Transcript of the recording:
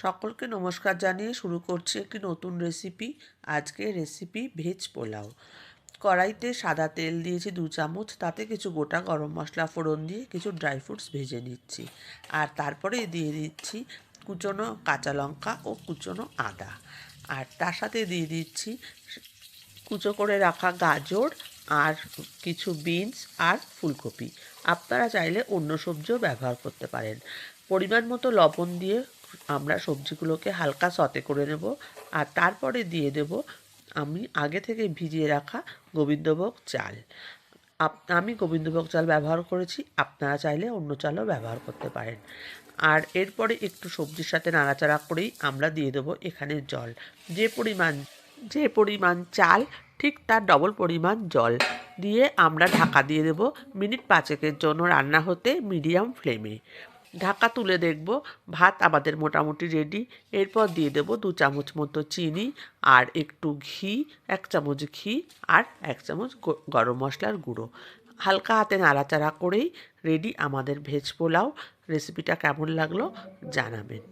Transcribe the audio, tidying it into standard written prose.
সকলকে নমস্কার জানিয়ে শুরু করছি একটি নতুন রেসিপি। আজকে রেসিপি ভেজ পোলাও। কড়াইতে সাদা তেল দিয়েছি 2 চামচ, তাতে কিছু গোটা গরম মশলা ফোড়ন দিয়ে কিছু ড্রাই ফ্রুটস ভেজে নিচ্ছি। আর তারপরে দিয়ে দিচ্ছি কুচনো কাঁচা লঙ্কা ও কুচনো আদা। আর তার সাথে দিয়ে দিচ্ছি কুচো করে রাখা গাজর আর কিছু বিনস আর ফুলকপি। আপনারা চাইলে অন্য সবজিও ব্যবহার করতে পারেন। পরিমাণ মতো লবণ দিয়ে আমরা সবজিগুলোকে হালকা সতে করে নেব। আর তারপরে দিয়ে দেব আমি আগে থেকে ভিজিয়ে রাখা গোবিন্দভোগ চাল। আমি গোবিন্দভোগ চাল ব্যবহার করেছি, আপনারা চাইলে অন্য চালও ব্যবহার করতে পারেন। আর এরপরে একটু সবজির সাথে নাড়াচাড়া করেই আমরা দিয়ে দেবো এখানে জল। যে পরিমাণ চাল ঠিক তার ডবল পরিমাণ জল দিয়ে আমরা ঢাকা দিয়ে দেব মিনিট 5 জন্য রান্না হতে মিডিয়াম ফ্লেমে। ঢাকা তুলে দেখব ভাত আমাদের মোটামুটি রেডি। এরপর দিয়ে দেব 2 চামচ মতো চিনি আর একটু ঘি, 1 চামচ ঘি আর 1 চামচ গরম মশলার গুঁড়ো। হালকা হাতে নাড়াচাড়া করেই রেডি আমাদের ভেজ পোলাও। রেসিপিটা কেমন লাগলো জানাবেন।